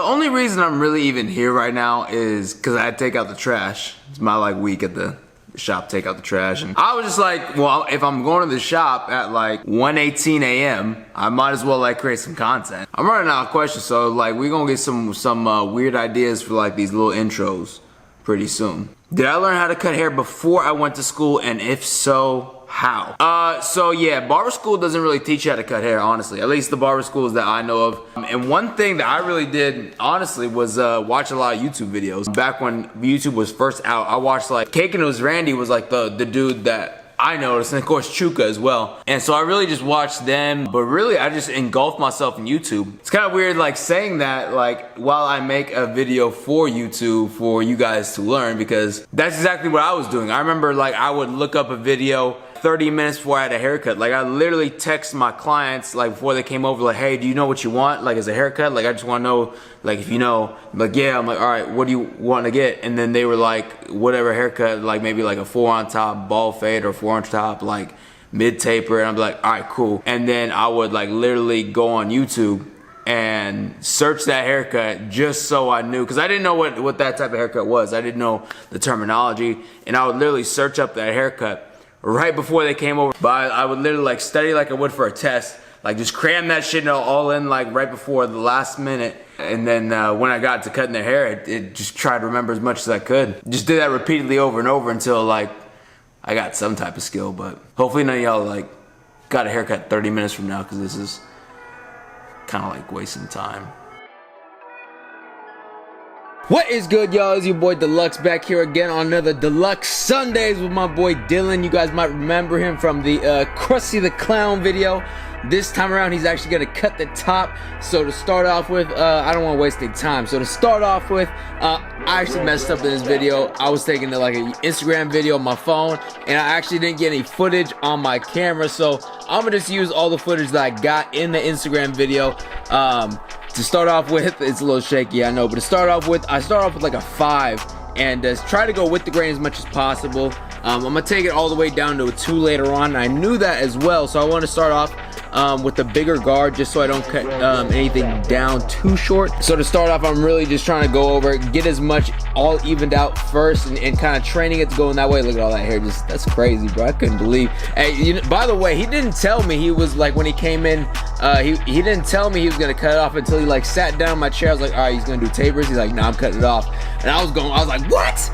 the only reason I'm really even here right now is because I had to take out the trash. It's my like week at the shop, take out the trash, and I was just like, well, if I'm going to the shop at like 1:18 a.m., I might as well like create some content. I'm running out of questions, so like we're gonna get some weird ideas for like these little intros pretty soon. Did I learn how to cut hair before I went to school, and if so, how? So yeah, barber school doesn't really teach you how to cut hair, honestly. At least the barber schools that I know of. And one thing that I really did, honestly, was watch a lot of YouTube videos. Back when YouTube was first out, I watched like Cake and It Was Randy was like the dude that I noticed, and of course Chuka as well. And so I really just watched them, but really I just engulfed myself in YouTube. It's kind of weird like saying that like while I make a video for YouTube for you guys to learn, because that's exactly what I was doing. I remember like I would look up a video 30 minutes before I had a haircut. Like I literally text my clients like before they came over like, hey, do you know what you want? Like as a haircut? Like I just want to know like if you know. I'm like, yeah. I'm like, all right, what do you want to get? And then they were like, whatever haircut, like maybe like a 4 on top ball fade or 4 on top like mid taper. And I'm like, all right, cool. And then I would like literally go on YouTube and search that haircut just so I knew, because I didn't know what that type of haircut was. I didn't know the terminology, and I would literally search up that haircut right before they came over. But I would literally like study like I would for a test, like just cram that shit all in like right before the last minute. And then when I got to cutting their hair, it just tried to remember as much as I could. Just did that repeatedly over and over until like I got some type of skill. But hopefully none of y'all like got a haircut 30 minutes from now, because this is kind of like wasting time. What is good, y'all? It's your boy Dlucs back here again on another Dlucs Sundays with my boy Dylan. You guys might remember him from the Krusty the Clown video. This time around, he's actually gonna cut the top. So to start off with, I don't want to waste any time. So to start off with, I actually messed up in this video. I was taking like an Instagram video on my phone, and I actually didn't get any footage on my camera. So I'm gonna just use all the footage that I got in the Instagram video. To start off with, it's a little shaky, I know, but to start off with, I start off with like a 5 and try to go with the grain as much as possible. I'm gonna take it all the way down to a 2 later on, and I knew that as well, so I want to start off with the bigger guard just so I don't cut anything down too short. So to start off, I'm really just trying to go over, get as much all evened out first, and kind of training it to going that way. Look at all that hair, just that's crazy, bro. I couldn't believe. Hey, you know, by the way, he didn't tell me, he was like, when he came in, he didn't tell me he was gonna cut it off until he like sat down in my chair. I was like, all right, he's gonna do tapers. He's like, no, I'm cutting it off. And I was like, what?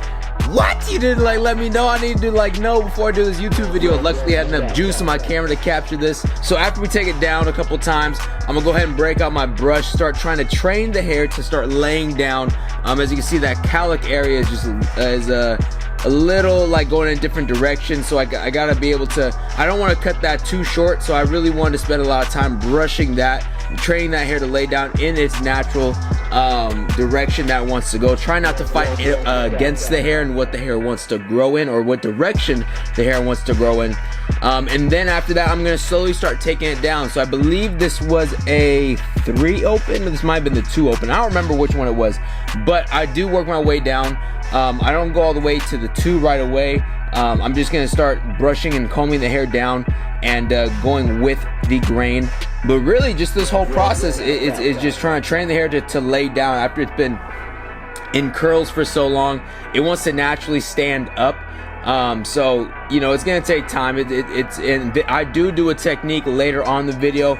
You didn't like let me know? I needed to like know before I do this YouTube video. Luckily I had enough juice in my camera to capture this. So after we take it down a couple times, I'm gonna go ahead and break out my brush, start trying to train the hair to start laying down. As you can see, that cowlick area is just a little like going in a different direction, so I gotta be able to, I don't want to cut that too short, so I really wanted to spend a lot of time brushing that, training that hair to lay down in its natural direction that it wants to go. Try not to fight against the hair and what the hair wants to grow in, or what direction the hair wants to grow in. And then after that, I'm gonna slowly start taking it down. So I believe this was a 3 open, this might have been the 2 open, I don't remember which one it was, but I do work my way down. I don't go all the way to the 2 right away. I'm just gonna start brushing and combing the hair down and going with the grain. But really, just this whole process is just trying to train the hair to lay down. After it's been in curls for so long, it wants to naturally stand up. So you know, it's gonna take time. And I do a technique later on in the video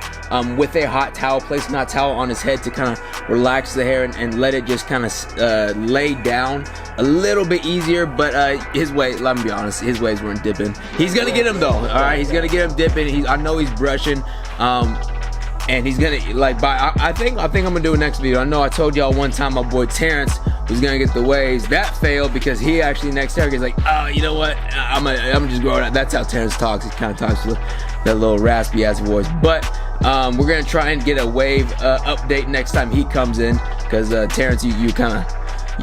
with a hot towel, placing a hot towel on his head to kind of relax the hair and let it just kind of lay down a little bit easier. But his way, let me be honest, his ways weren't dipping. He's gonna get him though. All right, he's gonna get him dipping. I know he's brushing. And he's gonna like I think I'm gonna do a next video. I know I told y'all one time my boy Terrence was gonna get the waves. That failed because he actually next haircut is like, oh, you know what? I'm gonna just grow it out. That's how Terrence talks. He kind of talks with that little raspy ass voice. But we're gonna try and get a wave update next time he comes in, because Terrence, you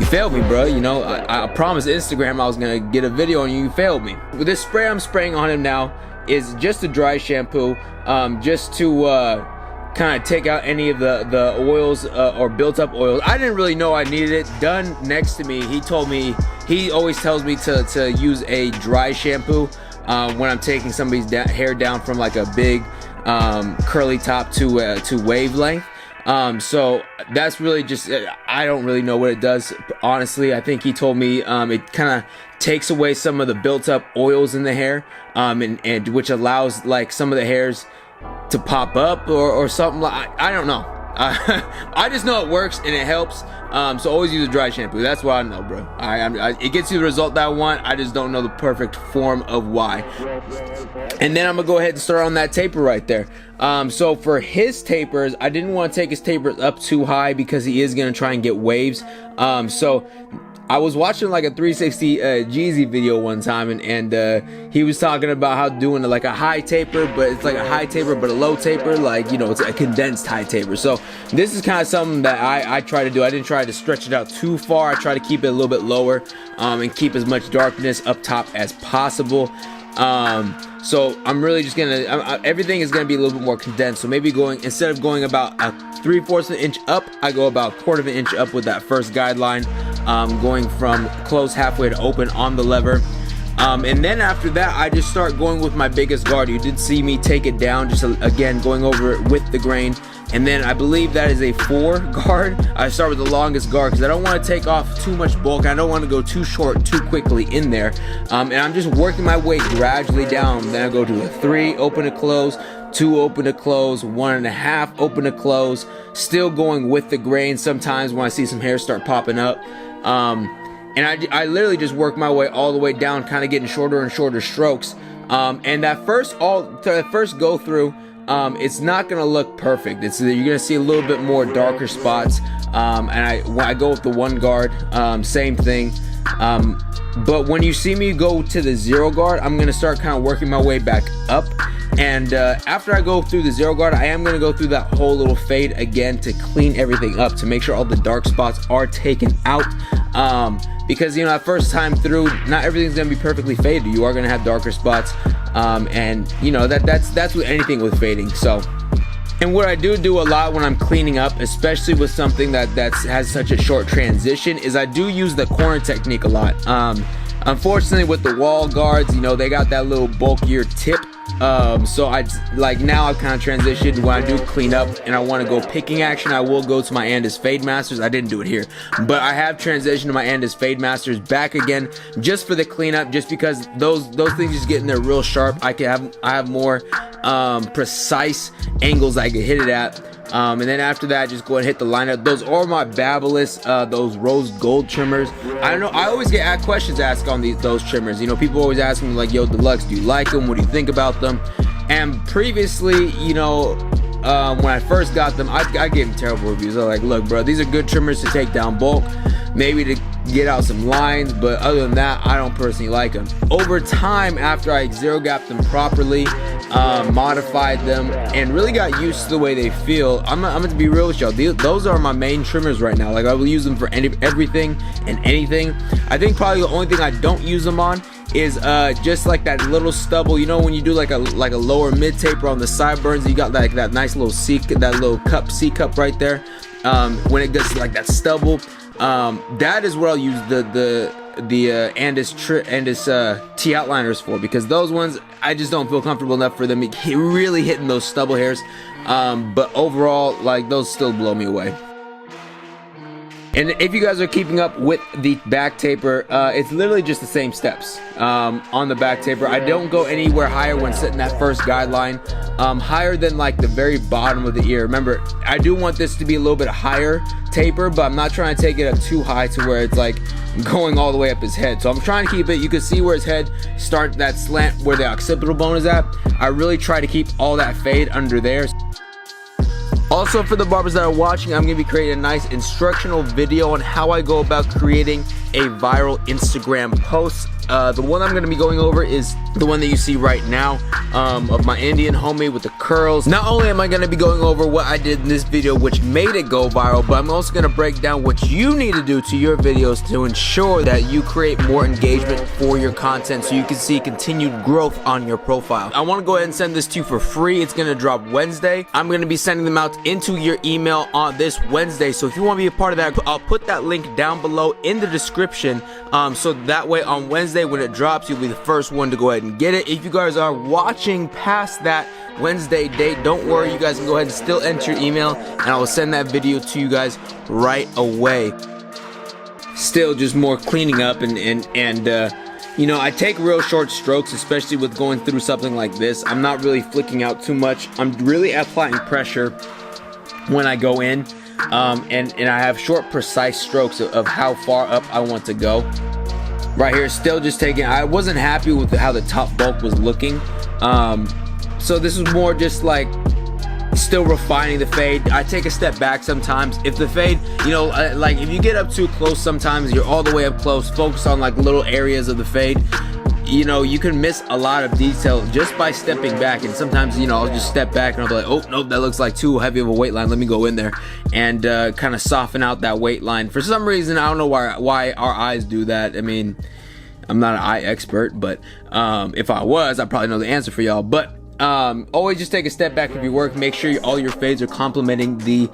failed me, bro. You know, I promised Instagram I was gonna get a video on you. You failed me. With this spray I'm spraying on him now is just a dry shampoo, just to kind of take out any of the oils or built up oils. I didn't really know I needed it done next to me. He told me, he always tells me to use a dry shampoo when I'm taking somebody's hair down from like a big curly top to wavelength. So that's really just, I don't really know what it does, honestly. I think he told me it kind of takes away some of the built up oils in the hair, and which allows like some of the hairs to pop up or something. Like, I don't know. I just know it works and it helps. So always use a dry shampoo. That's what I know, bro. It gets you the result that I want. I just don't know the perfect form of why. And then I'm gonna go ahead and start on that taper right there. So for his tapers, I didn't want to take his tapers up too high because he is gonna try and get waves. So I was watching like a 360 Jeezy video one time, and he was talking about how doing like a high taper, but it's like a high taper but a low taper, like, you know, it's a condensed high taper. So this is kind of something that I try to do. I didn't try to stretch it out too far. I try to keep it a little bit lower, and keep as much darkness up top as possible. So I'm really just gonna, everything is gonna be a little bit more condensed. So maybe instead of going about a 3/4 of an inch up, I go about 1/4 of an inch up with that first guideline, going from close halfway to open on the lever. And then after that, I just start going with my biggest guard. You did see me take it down, just again going over it with the grain. And then I believe that is a 4 guard. I start with the longest guard because I don't want to take off too much bulk. I don't want to go too short too quickly in there. And I'm just working my way gradually down. Then I go to a 3, open to close, 2, open to close, 1.5, open to close. Still going with the grain sometimes when I see some hair start popping up. And I literally just work my way all the way down, kind of getting shorter and shorter strokes. And that first go through, it's not gonna look perfect. You're gonna see a little bit more darker spots. And when I go with the 1 guard, same thing. But when you see me go to the 0 guard, I'm gonna start kind of working my way back up. And after I go through the 0 guard, I am gonna go through that whole little fade again to clean everything up, to make sure all the dark spots are taken out. Because, you know, that first time through, not everything's gonna be perfectly faded. You are gonna have darker spots, and you know that's with anything with fading. So, and what I do a lot when I'm cleaning up, especially with something that has such a short transition, is I do use the corner technique a lot. Unfortunately, with the wall guards, you know, they got that little bulkier tip. So now I've kind of transitioned. When I do clean up and I want to go picking action, I will go to my Andis Fade Masters. I didn't do it here, but I have transitioned to my Andis Fade Masters back again just for the cleanup, just because those things just get in there real sharp. I have more precise angles I can hit it at. And then after that, just go and hit the lineup. Those are my Babyliss, those rose gold trimmers. I don't know, I always get questions asked on those trimmers. You know, people always ask me like, yo, Dlucs, do you like them? What do you think about them? And previously, you know, when I first got them, I gave them terrible reviews. I was like, look, bro, these are good trimmers to take down bulk, maybe to get out some lines, but other than that, I don't personally like them. Over time, after I zero gapped them properly, modified them, and really got used to the way they feel, I'm gonna be real with y'all, those are my main trimmers right now. Like, I will use them for everything and anything. I think probably the only thing I don't use them on is just like that little stubble. You know, when you do like a lower mid taper on the sideburns, you got like that nice little C cup right there. When it gets like that stubble, that is what I'll use the Andis T outliners for, because those ones I just don't feel comfortable enough for them really hitting those stubble hairs. But overall, like, those still blow me away. And if you guys are keeping up with the back taper, it's literally just the same steps on the back taper. I don't go anywhere higher when setting that first guideline, higher than like the very bottom of the ear. Remember, I do want this to be a little bit higher taper, but I'm not trying to take it up too high to where it's like going all the way up his head. So I'm trying to keep it, you can see where his head starts, that slant where the occipital bone is at. I really try to keep all that fade under there. Also, for the barbers that are watching, I'm going to be creating a nice instructional video on how I go about creating a viral Instagram post. The one I'm going to be going over is the one that you see right now, of my Indian homie with the curls. Not only am I going to be going over what I did in this video which made it go viral, but I'm also going to break down what you need to do to your videos to ensure that you create more engagement for your content, so you can see continued growth on your profile. I want to go ahead and send this to you for free. It's going to drop Wednesday. I'm going to be sending them out into your email on this Wednesday, so if you want to be a part of that, I'll put that link down below in the description, so that way on Wednesday when it drops, you'll be the first one to go ahead and get it. If you guys are watching past that Wednesday date, don't worry, you guys can go ahead and still enter your email and I will send that video to you guys right away. Still just more cleaning up and you know, I take real short strokes, especially with going through something like this. I'm not really flicking out too much. I'm really applying pressure when I go in, and I have short, precise strokes of how far up I want to go. Right here, still just taking, I wasn't happy with how the top bulk was looking. So this is more just like still refining the fade. I take a step back sometimes. If the fade, you know, like if you get up too close, sometimes you're all the way up close, focus on like little areas of the fade, you know, you can miss a lot of detail just by stepping back. And sometimes, you know, I'll just step back and I'll be like, oh nope, that looks like too heavy of a weight line, let me go in there and kind of soften out that weight line. For some reason, I don't know why our eyes do that. I mean, I'm not an eye expert, but if I was, I probably know the answer for y'all. But always just take a step back if you work. Make sure all your fades are complementing the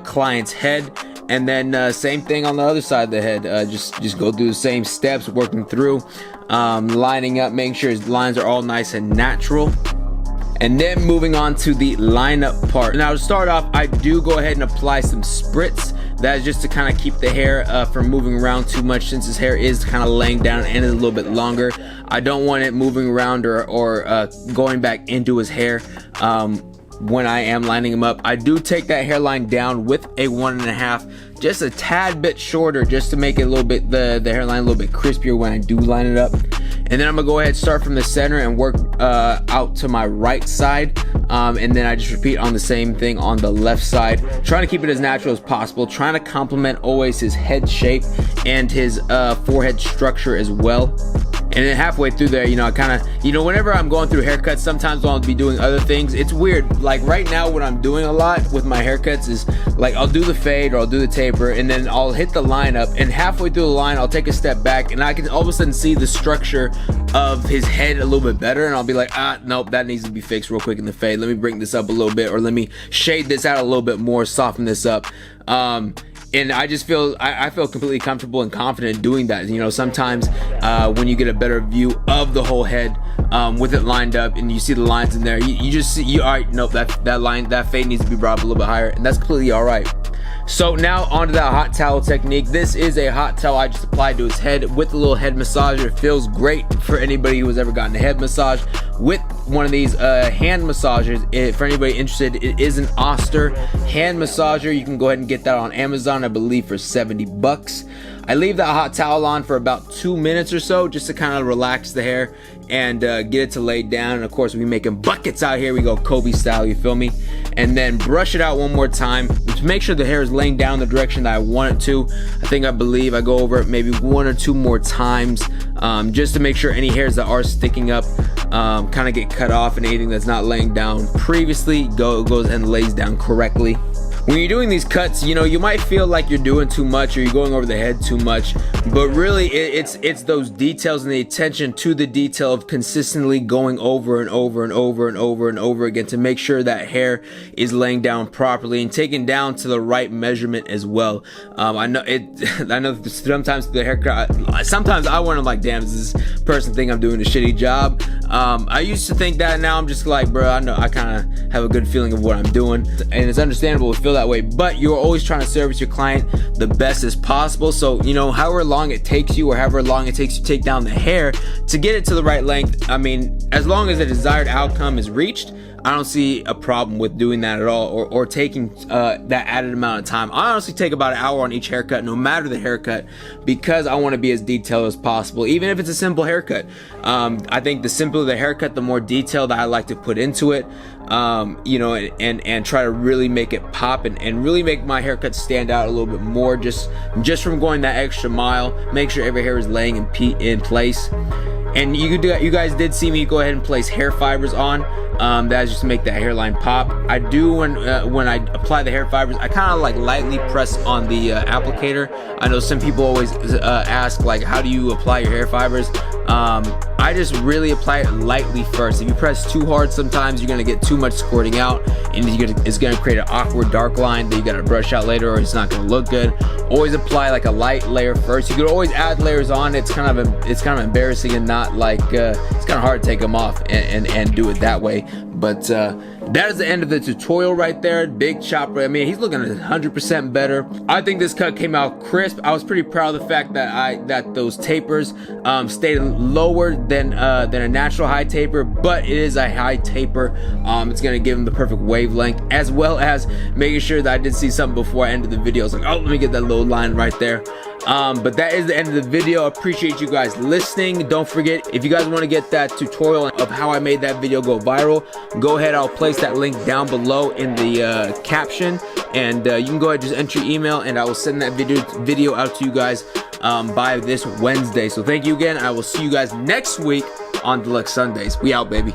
client's head, and then same thing on the other side of the head. Just go through the same steps, working through, lining up, making sure his lines are all nice and natural. And then moving on to the lineup part. Now to start off, I do go ahead and apply some spritz. That is just to kind of keep the hair from moving around too much, since his hair is kind of laying down and is a little bit longer. I don't want it moving around or going back into his hair when I am lining him up. I do take that hairline down with a 1.5, just a tad bit shorter, just to make it a little bit, the hairline a little bit crispier when I do line it up. And then I'm gonna go ahead, start from the center and work out to my right side, and then I just repeat on the same thing on the left side, trying to keep it as natural as possible, trying to complement always his head shape and his forehead structure as well. And then halfway through there, you know, I kind of, you know, whenever I'm going through haircuts, sometimes I'll be doing other things. It's weird. Like right now, what I'm doing a lot with my haircuts is like I'll do the fade or I'll do the taper, and then I'll hit the lineup, and halfway through the line, I'll take a step back and I can all of a sudden see the structure of his head a little bit better, and I'll be like, nope, that needs to be fixed real quick in the fade. Let me bring this up a little bit, or let me shade this out a little bit more, soften this up. And I just feel, I feel completely comfortable and confident doing that. You know, sometimes when you get a better view of the whole head with it lined up and you see the lines in there, you just see, all right, nope, that fade needs to be brought up a little bit higher, and that's completely all right. So now onto that hot towel technique. This is a hot towel I just applied to his head with a little head massager. It feels great for anybody who has ever gotten a head massage with one of these hand massagers. For anybody interested, it is an Oster hand massager. You can go ahead and get that on Amazon, I believe, for 70 bucks. I leave that hot towel on for about 2 minutes or so, just to kind of relax the hair and get it to lay down. And of course, we making buckets out here. We go Kobe style, you feel me? And then brush it out one more time to make sure the hair is laying down the direction that I want it to. I believe I go over it maybe 1 or 2 more times, just to make sure any hairs that are sticking up kind of get cut off, and anything that's not laying down previously goes and lays down correctly. When you're doing these cuts, you know, you might feel like you're doing too much or you're going over the head too much, but really it's those details and the attention to the detail of consistently going over and over and over and over and over again to make sure that hair is laying down properly and taken down to the right measurement as well. I know sometimes the haircut, sometimes I wonder, like, damn, does this person think I'm doing a shitty job? I used to think that. Now I'm just like, bro, I know I kind of have a good feeling of what I'm doing, and it's understandable to feel that way, but you're always trying to service your client the best as possible. So, you know, however long it takes you, or however long it takes you to take down the hair to get it to the right length, I mean, as long as the desired outcome is reached, I don't see a problem with doing that at all, or taking that added amount of time. I honestly take about an hour on each haircut, no matter the haircut, because I want to be as detailed as possible, even if it's a simple haircut. I think the simpler the haircut, the more detail that I like to put into it, you know, and try to really make it pop and really make my haircut stand out a little bit more, just from going that extra mile. Make sure every hair is laying in place. And you guys did see me go ahead and place hair fibers on. That's just to make that hairline pop. I do, when I apply the hair fibers, I kind of like lightly press on the applicator. I know some people always ask, like, how do you apply your hair fibers? I just really apply it lightly first. If you press too hard, sometimes you're gonna get too much squirting out, and it's gonna create an awkward dark line that you gotta brush out later, or it's not gonna look good. Always apply like a light layer first. You could always add layers on. It's kind of embarrassing and not like it's kind of hard to take them off and do it that way. But that is the end of the tutorial right there. Big chopper. I mean, he's looking 100% better. I think this cut came out crisp. I was pretty proud of the fact that those tapers stayed lower than a natural high taper, but it is a high taper. It's gonna give him the perfect wavelength, as well as making sure that I did see something before I ended the video. I was like, oh, let me get that little line right there. But that is the end of the video. I appreciate you guys listening. Don't forget, if you guys want to get that tutorial of how I made that video go viral, go ahead. I'll place that link down below in the caption, and you can go ahead and just enter your email, and I will send that video out to you guys by this Wednesday. So thank you again. I will see you guys next week on Dlucs Sundays. We out, baby.